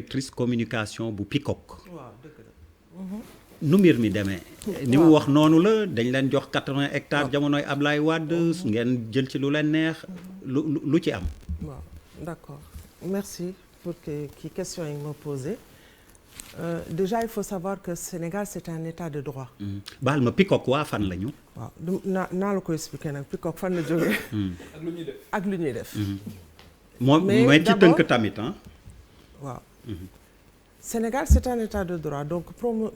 directrice communication bu PICOC. waaw dëgg la. nu mbir mi demee. ni mu wax noonu la dañ leen jox 80 hectares jamonoy Ablaye Wade ngeen jël ci lu leen neex lu ci am. waaw d'accord merci pour que question yi nga ma posé déjà il faut savoir que Sénégal c'est un état de droit. baal ma PICOC waa fan lañu. waaw naa la ko expliquer nag PICOC fan la jógee. ak lu ñuy def. moom mais ci tënk tamit ah. waaw. Sénégal c'est un état de droit donc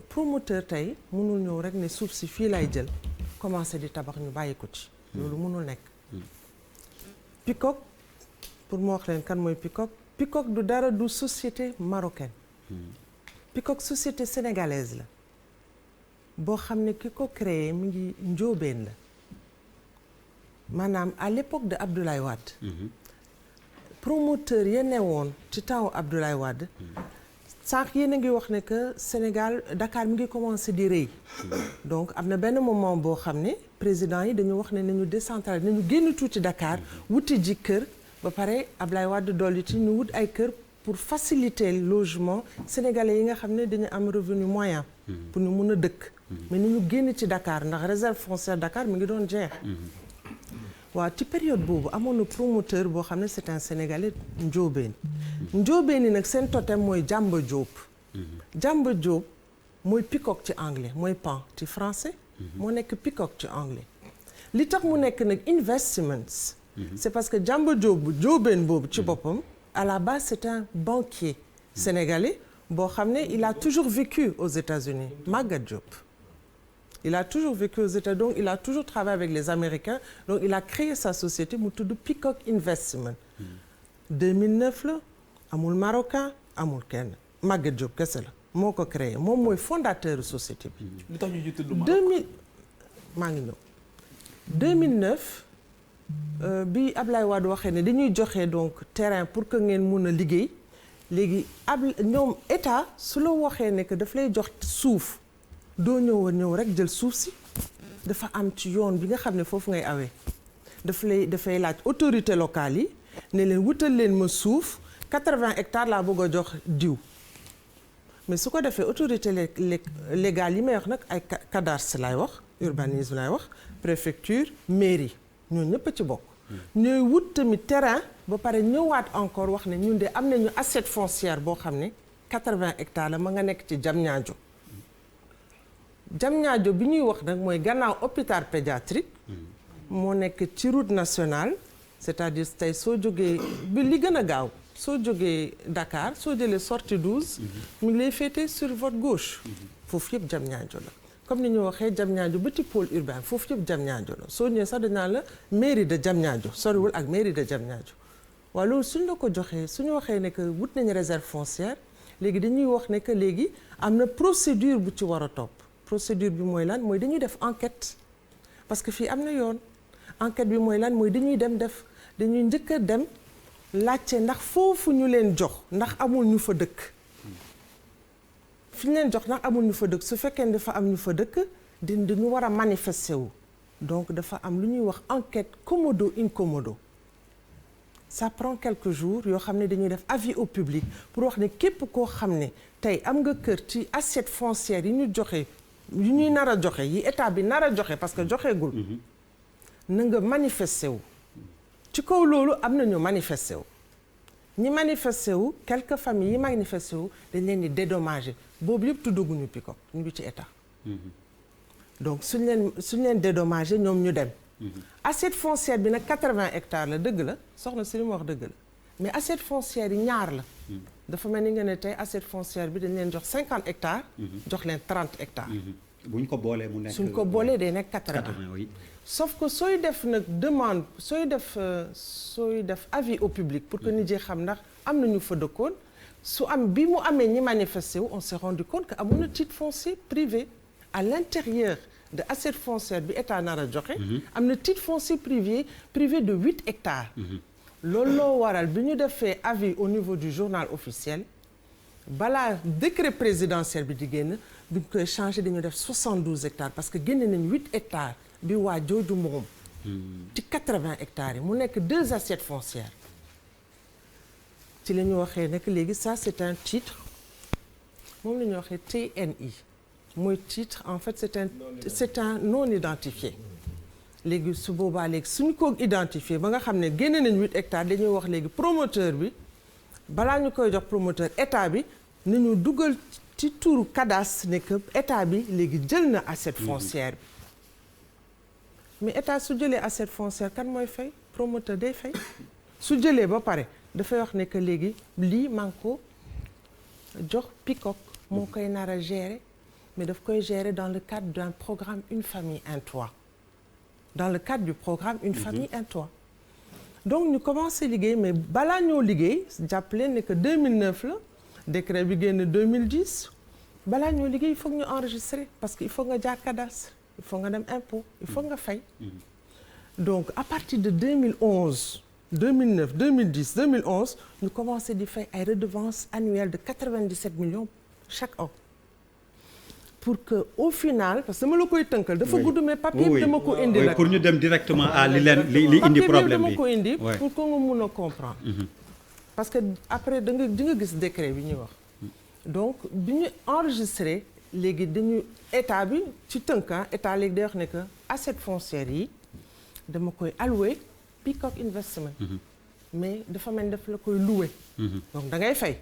promoteur tey mënul ñëw rek ne suuf si fii lay jël commencer di tabax ñu bàyyi ko ci. loolu mënul nekk. PICOC pour mu wax leen kan mooy PICOC PICOC du dara du société marocaine. PICOC société sénégalaise la boo xam ne ki ko créé mi ngi njóobeen la maanaam à l'époque de Abdoulaye Wade. promoteur ya newoon ci temps Abdoulaye Wade. sànq yéen a ngi wax ne que Sénégal Dakar mi ngi commencé di rëy. donc am na benn moment boo xam ne président yi dañu wax ne nañu décentraliser nañu génn tuuti Dakar wuti ji kër ba pare Abdoulaye Wade dolli ci ñu wut ay kër pour faciliter le logement sénégalais yi nga xam ne dañu am revenu moyen. pour ñu mun a dëkk. mais ni ñu génn ci Dakar ndax réserve foncière Dakar mi ngi doon jeex. waaw ci période boobu amoon na promoteur boo xam ne c'est un sénégalais njóobeen. njóobeen yi nag seen totem mooy Jàmba Jóob. Jàmba Jóob mooy PICOC ci anglais mooy pan ci français. moo nekk PICOC ci anglais. li tax mu nekk nag investments. c'est parce que Jàmba Jóob bu njóobeen boobu ci boppam. à la base c'est un banquier sénégalais boo xam ne il a toujours vécu aux États-Unis Magatte Diop. il a toujours vécu aux États-Unis donc il a toujours travaillé avec les Américains donc il a créé sa société mu tudd PICOC Investment. 2009 la amul marocain amul kenn Magatte Diop kese la moo ko créé moom mooy fondateur société bi. li tax ñu tudd Maroc 2000 maa ngi ñëw 2009 bi Ablaye Wade waxee ne dañuy joxe donc terrain pour que ngeen mun a liggéey léegi ñoom état su la waxee ne que daf lay jox suuf. doo ñëw rek jël suuf si dafa am ci yoon bi nga xam ne foofu ngay awee dafay laaj autorité locale yi ne leen wutal leen ma suuf 80 hectares laa bëgg a jox diw mais su ko defee autorité légale yi may wax nag ay cadastre laay wax urbanisme laay wax préfecture mairie ñooñu ñëpp a ci bokk. ñooy wut tamit terrain ba pare ñëwaat encore wax ne ñun de am nañu assiette foncière boo xam ne 80 hectares la ma nga nekk ci Diamniadio. Diamniadio bi ñuy wax nag mooy gannaaw hôpital pédiatrique moo nekk ci route nationale c'est-à-dire tey soo jógee bi li gën a gaaw soo jógee Dakar soo jëlee sortie 12 mu ngi lay féete sur votre gauche foofu yëpp Diamniadio la comme ni ñu waxee Diamniadio ba ci pôle urbain foofu yëpp Diamniadio la soo ñëwee sax dañaa la mairie de Diamniadio soriwul ak mairie de Diamniadio waaw loolu suñ la ko joxee suñu waxee ne que wut nañu réserve foncière léegi dañuy wax ne que léegi am na procédure bu ci war a topp procédure bi mooy lan mooy dañuy def enquête parce que fii am na yoon enquête bi mooy lan mooy dañuy dañuy njëkk a dem laajte ndax foofu ñu leen jox ndax amul ñu fa dëkk fi ñu leen jox ndax amul ñu fa dëkk su fekkee ne dafa am ñu fa dëkk dañu war a manifester wu donc dafa am lu ñuy wax enquête commodo incommodo ça prend quelques jours yoo xam ne dañuy def avis au public pour wax ne képp koo xam ne tey am nga kër ci assiette foncière yi ñu joxe yu ñuy nar a joxe yi état bi nar a joxe parce que joxeegul na nga manifester wu ci kaw loolu am na ñu manifester wu ñi manifester wu quelques familles yi manifester wu dañ leen di dédommager boobu yëpp tuddaguñu PICOC ñu ngi ci état donc suñ leen dédommager ñoom ñu dem assiette foncière bi nag 80 hectares la dëgg la soxna si li mu wax dëgg la mais assiette foncière yi ñaar la dafa mel ni nga ne tey assiette foncière bi dañ leen jox 50 hectares jox leen 30 hectares buñ ko boolee mu nekk suñ ko boolee day nekk 80 oui. sauf que sooy def nag demande sooy def avis au public pour que nit ñi xam ndax am na ñu fa dëkkoon su am bi mu amee ñi manifesté wu on s'est rendu compte que amoon na titre foncier privé à l'intérieur de assiette foncière bi état nar a joxe am na titre foncier privé de 8 hectares loolu loo waral bi ñu defee avis au niveau du journal officiel balaa décret présidentiel bi di génn bi ñu koy changé dañu def 72 hectares parce que génne nañ 8 hectares bi waa jooju moom ci 80 hectares yi mu nekk 2 assiettes foncières ci la ñu waxee nag léegi ça c'est un titre moom la ñuy waxee TNI mooy titre en fait c'est un non identifié léegi su boobaa léegi suñu ko identifié ba nga xam ne génne nañ 8 hectares dañuy wax léegi promoteur bi balaa ñu koy jox promoteur état bi nañu dugal ci turu cadastre ne que état bi léegi jël na assiette foncière bi mais état su jëlee assiette foncière kan mooy fay promoteur day fay su jëlee ba pare dafay wax ne que léegi lii maa ngi ko jox PICOC moo koy nar a gérer mais daf koy gérer dans le cadre d'un programme Une famille un toit dans le cadre du programme Une famille un toit donc ñu commencé liggéey mais balaa ñoo liggéey jàpp leen ne que 2009 la décret bi génn 2010 balaa ñoo liggéey il faut que ñu enregistrer parce que il faut nga jaar cadastre il faut nga dem impôt il faut nga fay donc à partir de 2011 2009 2010 2011 ñu commencé di fay ay redevances annuelles de 97 millions chaque an pour que au final parce que dama la koy tënkal dafa gudd mais papier bi dama ko indi rek pour ñu dem directement à li indi problème bi dama ko indi pour que nga mun a comprendre parce que après di nga gis décret bi ñuy wax donc bi ñu enregistré léegi dañu état bi ci tënkan état léegi day wax ne que assiette foncière yi dama koy alloué PICOC Investment mais dafa mel ni daf la koy loué donc da ngay fay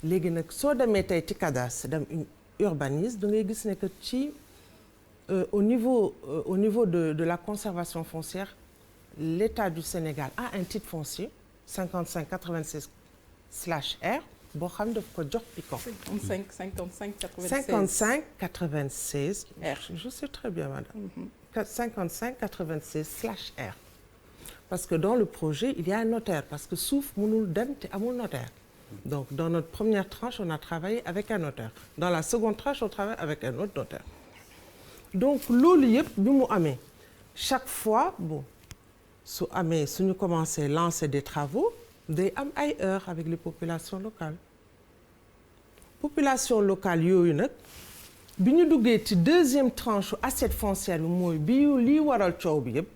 léegi nag soo demee tey ci cadastre dem urbanisme da ngay gis ne que ci au niveau de la conservation foncière l'État du Sénégal a un titre foncier 5596/R boo xam daf ko jox PICOC 5596 R je sais très bien madame 5596/R parce que dans le projet il y a un notaire parce que suuf mënul dem te amul notaire donc dans notre première tranche on a travaillé avec un notaire dans la seconde tranche on travaille avec un autre notaire donc loolu yëpp bi mu amee chaque fois bon su amee suñu commencé lancer des travaux day am ay heures avec les populations locales population locale yooyu nag bi ñu duggee ci deuxième tranche assiette foncière bi mooy bi lii waral coow bi yëpp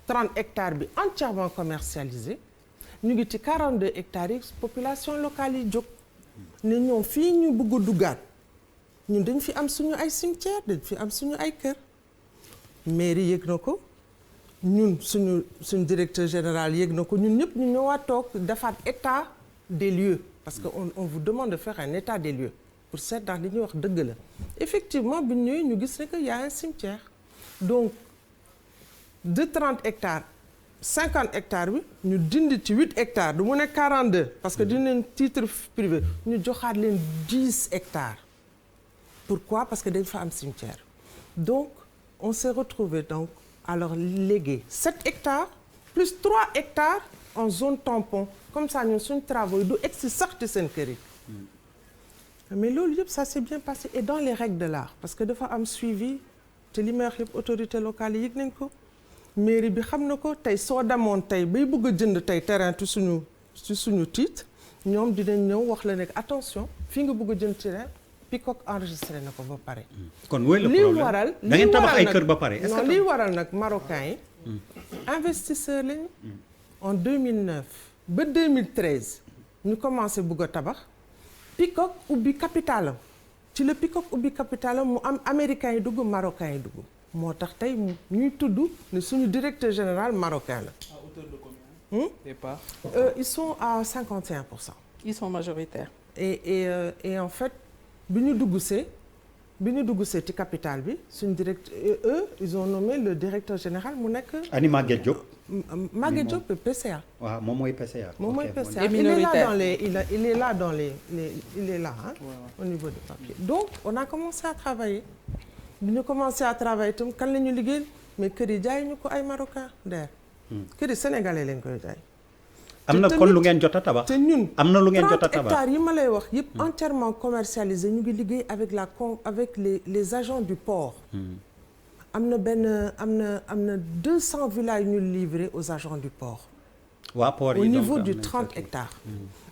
30 hectares bi entièrement commercialisé ñu ngi ci 42 hectares yi population locale yi jóg ne ñoom fii ñu bëgg a duggaat ñun dañ fi am suñu ay cimetière dañ fi am suñu ay kër mairie yëg na ko ñun suñu directeur général yëg na ko ñun ñëpp ñu ñëwaat toog defaat état des lieux parce que on vous demande de faire un état des lieux pour seet ndax li ñuy wax dëgg la effectivement bi ñu ñëwee ñu gis ne que y a un cimetière donc de 30 hectares 50 hectares bi ñu dindi ci 8 hectares du mu nekk 42 parce que dinañ titre privé ñu joxaat leen 10 hectares pourquoi parce que dañ fa am cimetière donc on s'est retrouvé donc alors légué 7 hectares plus 3 hectares en zone tampon comme ça ñun suñu travaux yi du egsi sax ci seen kër yi mais loolu yëpp ça s'est bien passé et dans les règles de l'art parce que dafa am suivi te li may wax yëpp autorités locales yi yëg nañ ko mairie bi xam na ko tey soo demoon tey bay bëgg a jënd tey terrain ci suñu titre ñoom dinañ ñëw wax la nekk attention fii nga bëgg a jënd terrain PICOC enregistré na ko ba pare. kon wooy le problème da ngeen tabax ay kër ba pare. est-ce que lii waral nag marocain yi investisseur lañu en 2009 ba 2013 ñu commencé bëgg a tabax PICOC ubbi capitalam ci la PICOC ubbi capitalam mu am américains yi dugg marocains yi dugg moo tax tey ñuy tudd ne suñu directeur général marocain la. À hauteur de combien? Et pas? Ils sont à 51%. Ils sont majoritaires. Et en fait bi ñu dugg see ci capital bi suñu eux ils ont nommé le directeur général mu nekk. Ani Maguette Diop. Maguette Diop PCA. waaw moom mooy PCA. moom mooy PCA Et minoritaire. il est là dans les il est là hein, au niveau des papiers. Donc on a commencé à travailler bi ñu commencé à travailler itam kan la ñu liggéey mais kër yi jaay ñu ko ay marocain der kër yi sénégalais lañ koy jaay. am na kon lu ngeen jot a tabax. te ñun am na lu ngeen jot a 30 tabax hectares yi ma lay wax yëpp entièrement commercialisé ñu ngi liggéey avec les agents du port. am na 200 villas yu ñu livré aux agents du port. waa port yi au niveau donc du 30 hectares.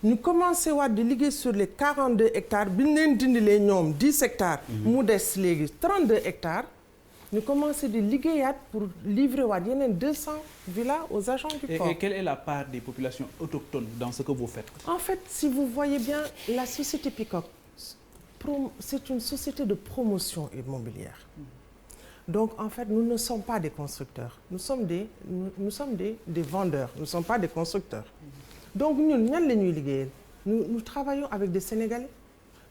ñu commencé waat di liggéey sur les 42 hectares bi ñu leen dindilee ñoom 10 hectares. mu des léegi 32 hectares ñu commencé di liggéeyaat pour livrer waat yeneen 200 villas aux agents du port. Et quelle est la part des populations autochtones dans ce que vous faites? En fait, si vous voyez bien, la société Peacock, c'est une société de promotion immobilière. Donc, en fait, nous ne sommes pas des constructeurs. Nous sommes des vendeurs. Nous ne sommes pas des constructeurs. Donc, nous, nous travaillons avec des Sénégalais.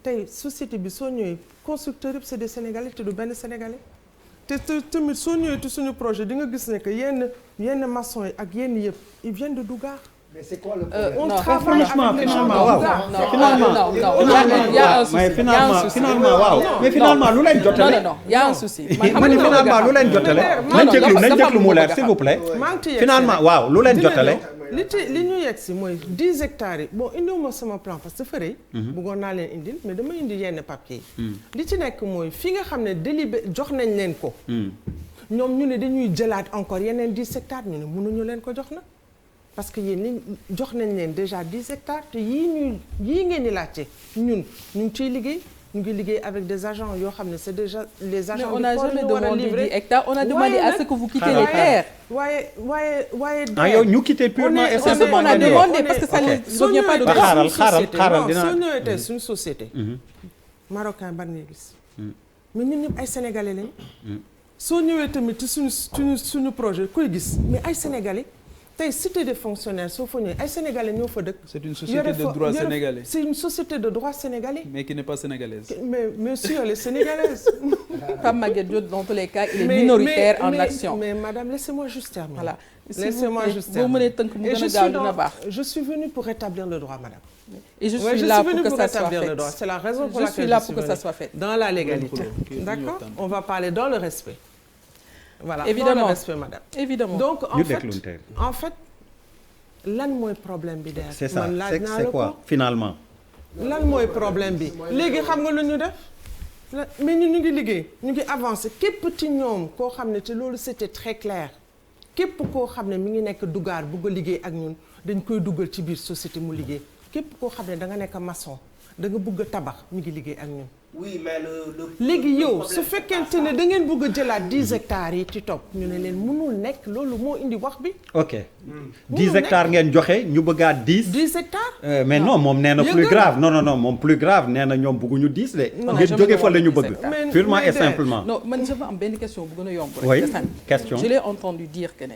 La société, les constructeurs, c'est des Sénégalais, c'est des Sénégalais. Tamit soo ñëwee ci suñu projet di nga gis ne que yenn maçons yi ak yenn yëpp ils viennent de Dougar. Mais c'est quoi le problème? On travaille avec les gens de waaw Dougar. finalement waaw mais finalement lu leen jotale non il y a un souci. ma ni finalement lu leen jotale nañ déglu mu leer s'il vous plaît finalement waaw lu leen jotale li ñu yegg si mooy 10 hectares yi bon indiwuma sama plan parce que dafa rëy. bëggoon naa leen indil mais dama indi yenn papier yi. li ci nekk mooy fi nga xam ne délibéré jox nañ leen ko. ñoom ñu ne dañuy jëlaat encore yeneen 10 hectares ñu ne mënuñu leen ko jox na parce que yéen li jox nañ leen déjà 10 hectares te yii ngeen di laajte ñun ñu ngi ciy liggéey. ñu ngi liggéey avec des agents yoo xam ne c'est déjà les agents. Mais on n'a jamais demandé 10 hectares, on a demandé à ce que vous quittez les terres. waaye ah yow ñu quitter purement et simplement on a demandé parce que ça ne revient pas de xaaral dina soo ñëwee tey suñu société. marocain ban ngay gis. mais ñun ñëpp ay sénégalais lañ. soo ñëwee tamit ci suñu projet kuy gis mais ay sénégalais. tey cité des fonctionnaires soo fa ñëwee ay sénégalais ñoo fa dëkk. C'est une société de droit sénégalais. C'est une société de droit sénégalais. Mais qui n'est pas sénégalaise. Mais si elle est sénégalaise. Comme Maguette Diop, dans tous les cas, il est minoritaire en action. Mais madame, laissez-moi juste terminer. Voilà. Laissez-moi juste terminer. Je suis venue pour rétablir le droit, madame. Et je suis là pour que ça soit fait. C'est la raison pour laquelle je suis là pour que ça soit fait. Dans la légalité. D'accord? On va parler dans le respect. Voilà, évidemment, dans le respect, madame. Évidemment. Donc, en fait, lan mooy problème bi derrière. C'est ça, c'est quoi, finalement? Lan mooy problème bi. léegi xam nga lu ñu def mais ñu ngi liggéey ñu ngi avancé képp ci ñoom koo xam ne te loolu c'était très clair képp koo xam ne mi ngi nekk Dougar bugg a liggéey ak ñun dañ koy dugal ci biir société mu liggéey képp koo xam ne da nga nekk maçon da nga bugg a tabax mi ngi liggéey ak ñun. Oui, mais léegi yow su fekkente ne da ngeen bëgg a jëlaat 10 hectares yi ci topp ñu ne leen mënul nekk loolu moo indi wax bi. ok 10 hectares ngeen joxe ñu bëggaat 10. 10 hectares. mais non moom nee na plus grave non moom plus grave nee na ñoom bëgguñu 10 de. ngeen jóge fa la ñu bëgg. purement et simplement. non man je veux am benn question bu gën a yomb rek. oui question je l'ai entendu dire que ne.